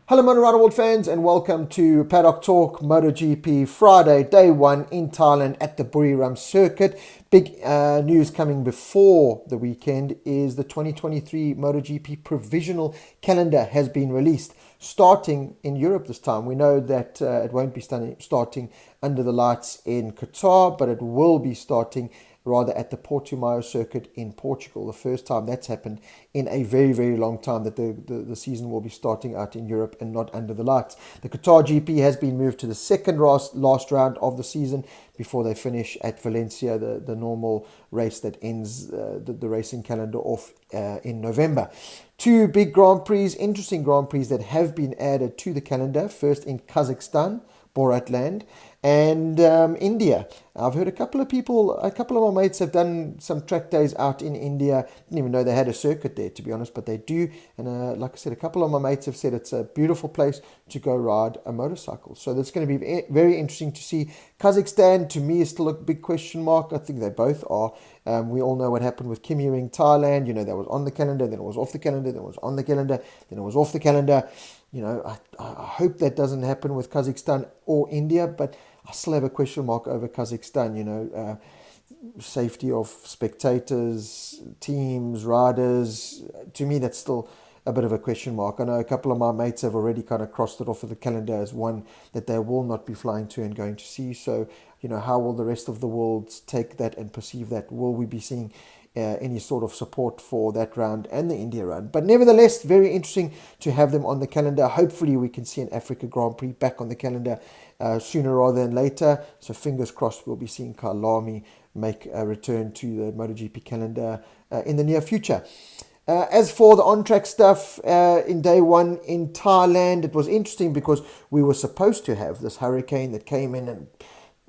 Hello Motorrad World fans and welcome to Paddock Talk MotoGP Friday, day one in Thailand at the Buriram circuit. Big news coming before the weekend is the 2023 MotoGP provisional calendar has been released, starting in Europe this time. We know that it won't be starting under the lights in Qatar, but it will be starting rather at the Portimao circuit in Portugal. The first time that's happened in a very, very long time that the season will be starting out in Europe and not under the lights. The Qatar GP has been moved to the second last round of the season before they finish at Valencia, the normal race that ends the racing calendar off in November. Two big Grand Prix, interesting Grand Prix that have been added to the calendar. First in Kazakhstan, Borat Land, and India. I've heard a couple of my mates have done some track days out in India. Didn't even know they had a circuit there, to be honest, but they do. And like I said, a couple of my mates have said it's a beautiful place to go ride a motorcycle. So that's going to be very interesting to see. Kazakhstan, to me, is still a big question mark. I think they both are. We all know what happened with Kimi Ring Thailand. You know, that was on the calendar, then it was off the calendar, then it was on the calendar, then it was off the calendar. You know, I hope that doesn't happen with Kazakhstan or India, but I still have a question mark over Kazakhstan. You know, safety of spectators, teams, riders. To me, that's still a bit of a question mark. I know a couple of my mates have already kind of crossed it off of the calendar as one that they will not be flying to and going to see. So, you know, how will the rest of the world take that and perceive that? Will we be seeing any sort of support for that round and the India round? But nevertheless, very interesting to have them on the calendar. Hopefully we can see an Africa Grand Prix back on the calendar sooner rather than later. So fingers crossed we'll be seeing Kyalami make a return to the MotoGP calendar in the near future. As for the on-track stuff, in day one in Thailand, it was interesting because we were supposed to have this hurricane that came in and,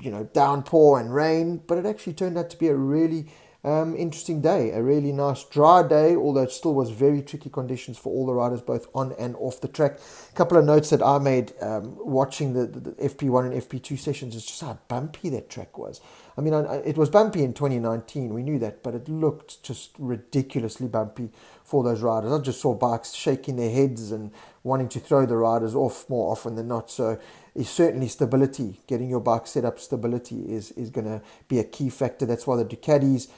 you know, downpour and rain, but it actually turned out to be a really interesting day, a really nice dry day, although it still was very tricky conditions for all the riders, both on and off the track. A couple of notes that I made watching the FP1 and FP2 sessions is just how bumpy that track was. I mean, it was bumpy in 2019, we knew that, but it looked just ridiculously bumpy for those riders. I just saw bikes shaking their heads and wanting to throw the riders off more often than not. So it's certainly stability, getting your bike set up, stability is going to be a key factor. That's why the Ducatis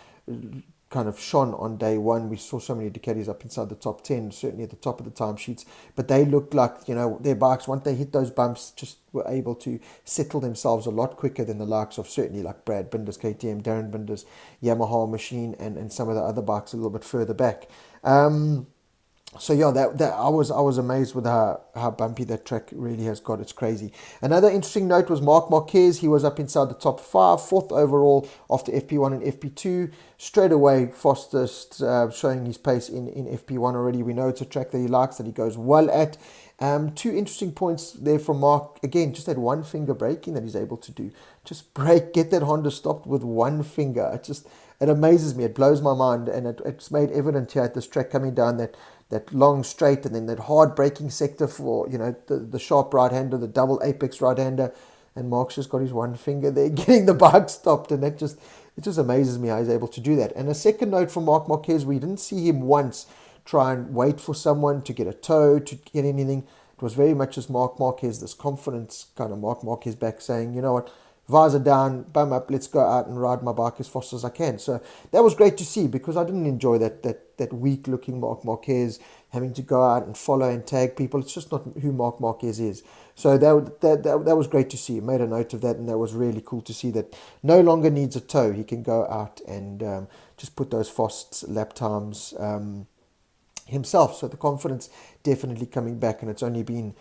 kind of shone on day one. We saw so many Ducatis up inside the top 10, certainly at the top of the timesheets, but they looked like, you know, their bikes, once they hit those bumps, just were able to settle themselves a lot quicker than the likes of certainly like Brad Binder's KTM, Darren Binder's Yamaha machine, and some of the other bikes a little bit further back. So yeah, that I was amazed with how bumpy that track really has got. It's crazy. Another interesting note was Marc Marquez. He was up inside the top five, fourth overall after FP1 and FP2. Straight away, fastest, showing his pace in FP1 already. We know it's a track that he likes, that he goes well at. Two interesting points there from Mark. Again, just that one finger braking that he's able to do. Just brake, get that Honda stopped with one finger. It amazes me. It blows my mind, and it's made evident here at this track coming down that long straight and then that hard braking sector for, you know, the sharp right-hander, the double apex right-hander, and Mark's just got his one finger there getting the bike stopped, and it just amazes me how he's able to do that. And a second note from Marc Marquez, we didn't see him once try and wait for someone to get a tow, to get anything. It was very much as Marc Marquez, this confidence kind of Marc Marquez back saying, you know what, visor down, bum up, let's go out and ride my bike as fast as I can. So that was great to see, because I didn't enjoy that weak looking Marc Marquez having to go out and follow and tag people. It's just not who Marc Marquez is. So that was great to see. He made a note of that, and that was really cool to see that no longer needs a tow. He can go out and just put those fast lap times himself. So the confidence definitely coming back, and it's only been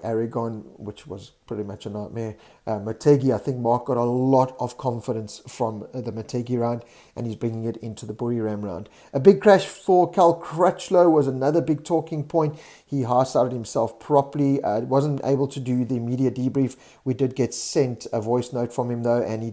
Aragon, which was pretty much a nightmare. Motegi, I think Mark got a lot of confidence from the Motegi round, and he's bringing it into the Buriram round. A big crash for Cal Crutchlow was another big talking point. He high-sided himself properly, wasn't able to do the media debrief. We did get sent a voice note from him though, and he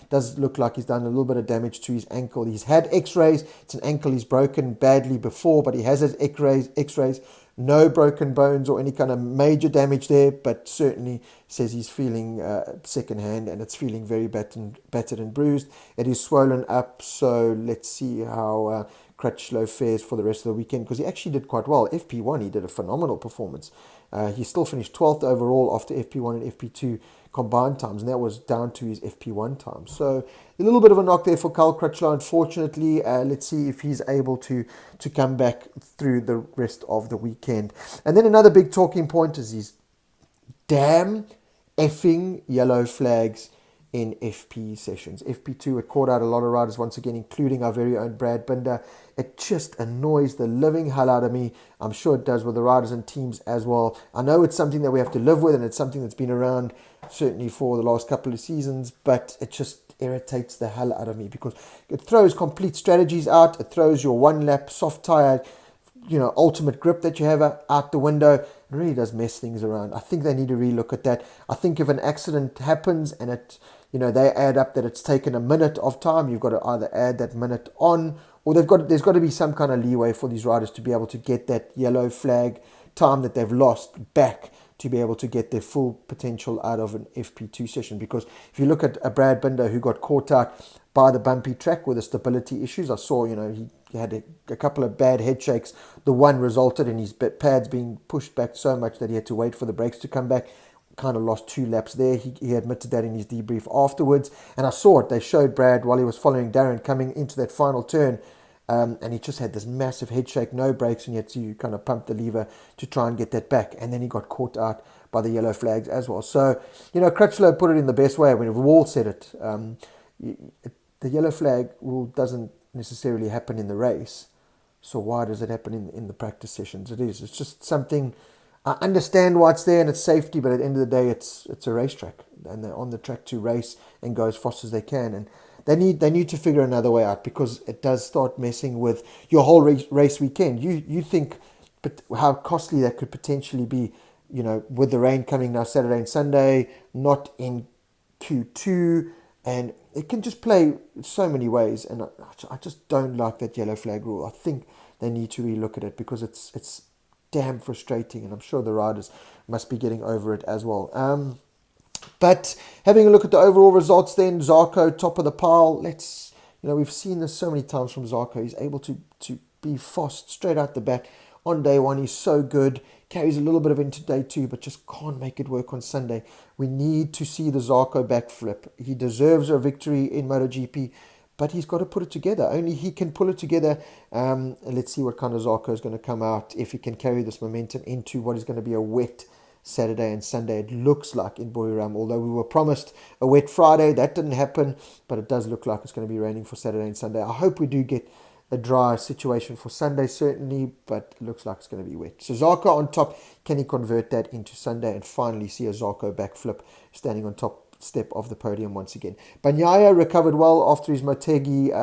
does look like he's done a little bit of damage to his ankle. He's had x-rays. It's an ankle he's broken badly before, but he has his x-rays. No broken bones or any kind of major damage there, but certainly says he's feeling secondhand, and it's feeling very battered and bruised. It is swollen up, so let's see how Crutchlow fares for the rest of the weekend, because he actually did quite well. FP1, he did a phenomenal performance. He still finished 12th overall after FP1 and FP2 combined times, and that was down to his FP1 time. So a little bit of a knock there for Cal Crutchlow, unfortunately. Let's see if he's able to come back through the rest of the weekend. And then another big talking point is these damn effing yellow flags in FP sessions. FP2, it caught out a lot of riders once again, including our very own Brad Binder. It just annoys the living hell out of me. I'm sure it does with the riders and teams as well. I know it's something that we have to live with, and it's something that's been around certainly for the last couple of seasons, but it just irritates the hell out of me because it throws complete strategies out. It throws your one lap soft tire, ultimate grip that you have out the window. It really does mess things around. I think they need to relook at that. I think if an accident happens and they add up that it's taken a minute of time, you've got to either add that minute on, or there's got to be some kind of leeway for these riders to be able to get that yellow flag time that they've lost back, to be able to get their full potential out of an FP2 session. Because if you look at a Brad Binder who got caught out by the bumpy track with the stability issues, I saw, he had a couple of bad head shakes. The one resulted in his pads being pushed back so much that he had to wait for the brakes to come back. Kind of lost 2 laps there. He admitted that in his debrief afterwards. And I saw it. They showed Brad while he was following Darren coming into that final turn. And he just had this massive head shake, no brakes, and yet you kind of pump the lever to try and get that back. And then he got caught out by the yellow flags as well. So, Crutchlow put it in the best way. I mean, we've all said it. The yellow flag rule doesn't necessarily happen in the race. So why does it happen in the practice sessions? It's just something. I understand why it's there and it's safety, but at the end of the day, it's a racetrack, and they're on the track to race and go as fast as they can. And they need to figure another way out, because it does start messing with your whole race weekend. You think, but how costly that could potentially be, with the rain coming now Saturday and Sunday, not in Q2, and it can just play so many ways. And I just don't like that yellow flag rule. I think they need to relook at it, because it's damn frustrating, and I'm sure the riders must be getting over it as well. But having a look at the overall results then, Zarco top of the pile. We've seen this so many times from Zarco. He's able to be fast straight out the bat on day one. He's so good, carries a little bit of into day two, but just can't make it work on Sunday. We need to see the Zarco backflip. He deserves a victory in MotoGP, but he's got to put it together. Only he can pull it together. Let's see what kind of Zarco is going to come out, if he can carry this momentum into what is going to be a wet Saturday and Sunday. It looks like in Buriram, although we were promised a wet Friday, that didn't happen, but it does look like it's going to be raining for Saturday and Sunday. I hope we do get a dry situation for Sunday, certainly, but it looks like it's going to be wet. So Zarco on top, can he convert that into Sunday and finally see a Zarco backflip standing on top step of the podium once again? Bagnaia recovered well after his Motegi,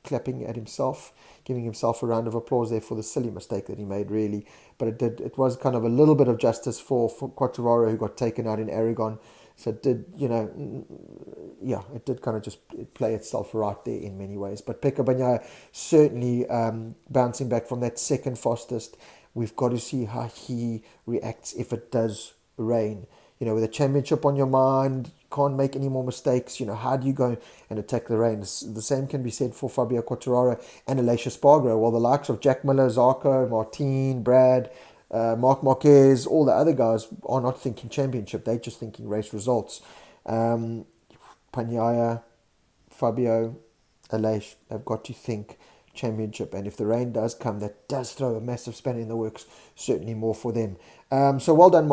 clapping at himself, giving himself a round of applause there for the silly mistake that he made, really. But it was kind of a little bit of justice for Quartararo, who got taken out in Aragon. So it did, it did kind of just play itself right there in many ways. But Pecco Bagnaia certainly bouncing back from that second fastest. We've got to see how he reacts if it does rain. With a championship on your mind, can't make any more mistakes. How do you go and attack the rain? The same can be said for Fabio Quartararo and Aleix Espargaro. While the likes of Jack Miller, Zarco, Martin, Brad, Marc Marquez, all the other guys are not thinking championship. They're just thinking race results. Bagnaia, Fabio, Aleix have got to think championship, and if the rain does come, that does throw a massive spanner in the works, certainly more for them. So well done,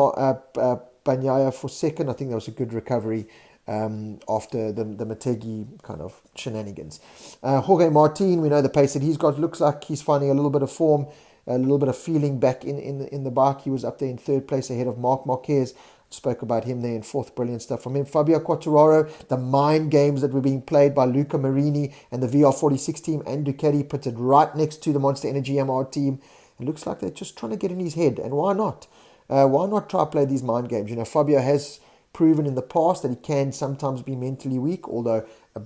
Bagnaia for second. I think that was a good recovery after the Motegi kind of shenanigans. Jorge Martin, we know the pace that he's got. Looks like he's finding a little bit of form, a little bit of feeling back in the bike. He was up there in third place ahead of Marc Marquez. Spoke about him there in fourth. Brilliant stuff from him. Fabio Quartararo, the mind games that were being played by Luca Marini and the VR46 team and Ducati, pitted right next to the Monster Energy MR team. It looks like they're just trying to get in his head, and why not? Why not try play these mind games? Fabio has proven in the past that he can sometimes be mentally weak, although a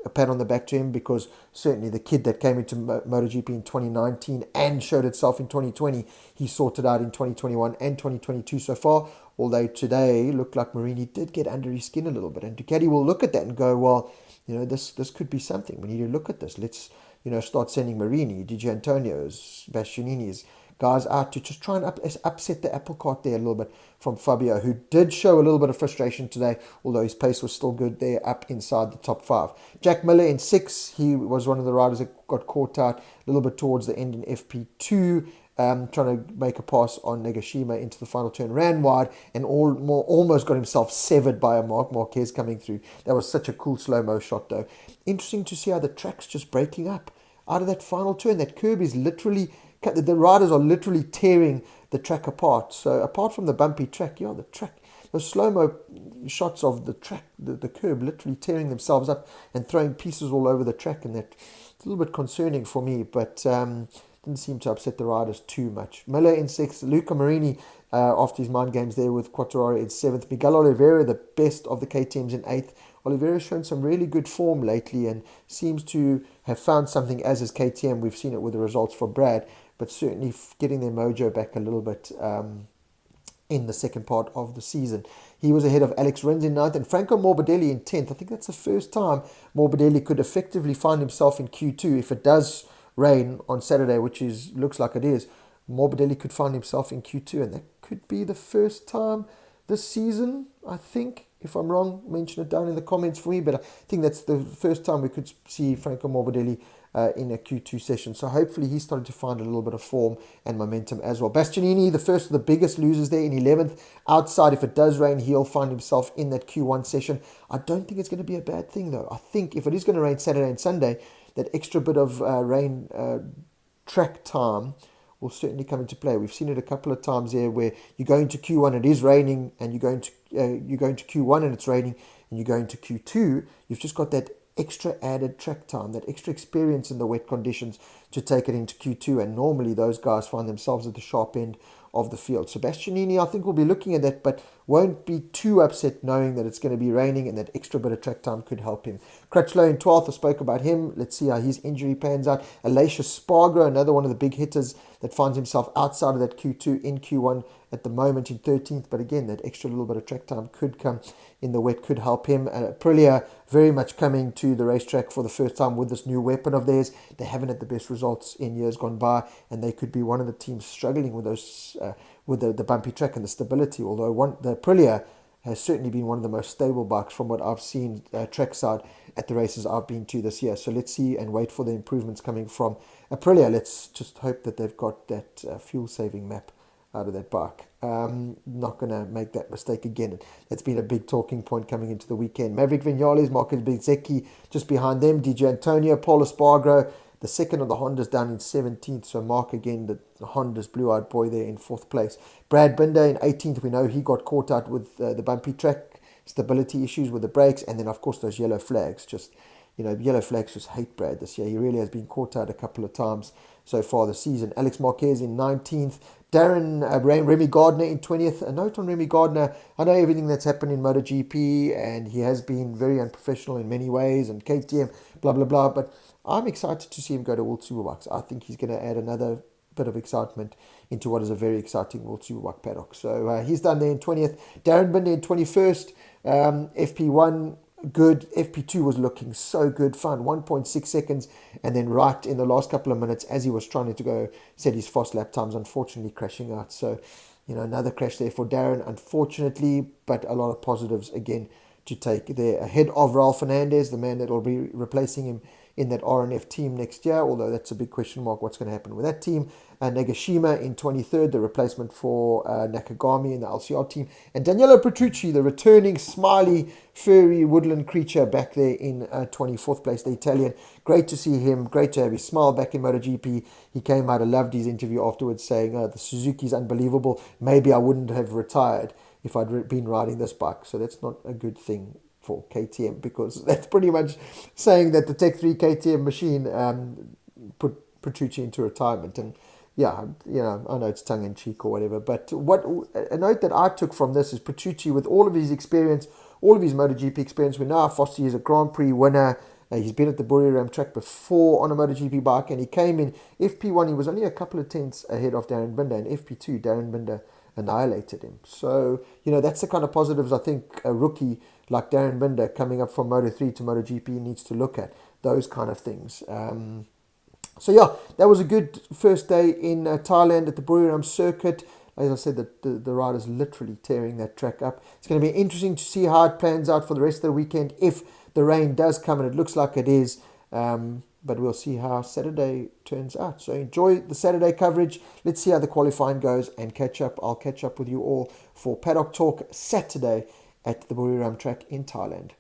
pat on the back to him, because certainly the kid that came into MotoGP in 2019 and showed itself in 2020, he sorted out in 2021 and 2022 so far, although today looked like Marini did get under his skin a little bit, and Ducati will look at that and go, well, this could be something. We need to look at this. Let's start sending Marini, Di Giannantonio's, Bastianini's guys out to just try and upset the apple cart there a little bit from Fabio, who did show a little bit of frustration today, although his pace was still good there up inside the top 5. Jack Miller in 6, he was one of the riders that got caught out a little bit towards the end in FP2, trying to make a pass on Nagashima into the final turn, ran wide and almost got himself severed by a Marc Marquez coming through. That was such a cool slow-mo shot though. Interesting to see how the track's just breaking up. Out of that final turn, that curb is literally, the riders are literally tearing the track apart. So apart from the bumpy track, the track, the slow-mo shots of the track, the curb literally tearing themselves up and throwing pieces all over the track, and that's a little bit concerning for me, but didn't seem to upset the riders too much. Miller in 6th, Luca Marini after his mind games there with Quattararo in 7th, Miguel Oliveira, the best of the KTMs, in 8th. Oliveira's shown some really good form lately and seems to have found something, as is KTM. We've seen it with the results for Brad, but certainly getting their mojo back a little bit in the second part of the season. He was ahead of Alex Rins in 9th and Franco Morbidelli in 10th. I think that's the first time Morbidelli could effectively find himself in Q2. If it does rain on Saturday, which looks like it is, Morbidelli could find himself in Q2, and that could be the first time this season, I think. If I'm wrong, mention it down in the comments for me, but I think that's the first time we could see Franco Morbidelli in a Q2 session. So hopefully he's starting to find a little bit of form and momentum as well. Bastianini, the first of the biggest losers there, in 11th. Outside, if it does rain, he'll find himself in that Q1 session. I don't think it's going to be a bad thing, though. I think if it is going to rain Saturday and Sunday, that extra bit of rain track time will certainly come into play. We've seen it a couple of times there where you go into Q1, it is raining, and you go into Q1 and it's raining, and you go into Q2, you've just got that extra added track time, that extra experience in the wet conditions to take it into Q2, and normally those guys find themselves at the sharp end of the field. So Bastianini, I think, will be looking at that, but won't be too upset knowing that it's going to be raining and that extra bit of track time could help him. Crutchlow in 12th, I spoke about him. Let's see how his injury pans out. Alacia Spargo, another one of the big hitters that finds himself outside of that Q2 in Q1 at the moment in 13th, but again, that extra little bit of track time could come in the wet, could help him. Aprilia very much coming to the racetrack for the first time with this new weapon of theirs. They haven't had the best results in years gone by, and they could be one of the teams struggling with those with the bumpy track and the stability, although the Aprilia has certainly been one of the most stable bikes from what I've seen trackside at the races I've been to this year. So let's see and wait for the improvements coming from Aprilia. Let's just hope that they've got that fuel-saving map out of that bike. Not going to make that mistake again. That's been a big talking point coming into the weekend. Maverick Vinales, Marcus Bezzecchi just behind them. Di Giannantonio, Paul Espargaro, the second of the Hondas, down in 17th. So Mark again, the Honda's blue-eyed boy there in 4th place. Brad Binder in 18th. We know he got caught out with the bumpy track, stability issues with the brakes, and then of course those yellow flags. Just, yellow flags just hate Brad this year. He really has been caught out a couple of times so far this season. Alex Marquez in 19th. Remy Gardner in 20th. A note on Remy Gardner: I know everything that's happened in MotoGP, and he has been very unprofessional in many ways, and KTM, blah, blah, blah, but I'm excited to see him go to World Superbikes. I think he's going to add another bit of excitement into what is a very exciting World Superbike paddock. So he's done there in 20th. Darren Binder in 21st. FP1, good. FP2 was looking so good. Found 1.6 seconds, and then right in the last couple of minutes, as he was trying to go set his fast lap times, unfortunately crashing out. So, another crash there for Darren, unfortunately, but a lot of positives again to take there. Ahead of Raul Fernandez, the man that will be replacing him in that RNF team next year, although that's a big question mark what's going to happen with that team. Nagashima in 23rd, the replacement for Nakagami in the LCR team. And Daniele Petrucci, the returning smiley, furry woodland creature, back there in 24th place, the Italian. Great to see him, great to have his smile back in MotoGP. He came out, I loved his interview afterwards, saying, the Suzuki's unbelievable. Maybe I wouldn't have retired if I'd been riding this bike. So that's not a good thing for KTM, because that's pretty much saying that the Tech 3 KTM machine put Petrucci into retirement. And yeah, I know it's tongue-in-cheek or whatever, but a note that I took from this is Petrucci, with all of his experience, all of his MotoGP experience. We know how Fossey is a Grand Prix winner. He's been at the Buriram track before on a MotoGP bike, and he came in FP1. He was only a couple of tenths ahead of Darren Binder. In FP2, Darren Binder annihilated him. So, that's the kind of positives I think a rookie like Darren Binder coming up from Moto3 to MotoGP needs to look at. Those kind of things. So yeah, that was a good first day in Thailand at the Buriram circuit. As I said, the riders literally tearing that track up. It's going to be interesting to see how it plans out for the rest of the weekend if the rain does come, and it looks like it is. But we'll see how Saturday turns out. So enjoy the Saturday coverage. Let's see how the qualifying goes and catch up. I'll catch up with you all for Paddock Talk Saturday at the Buriram track in Thailand.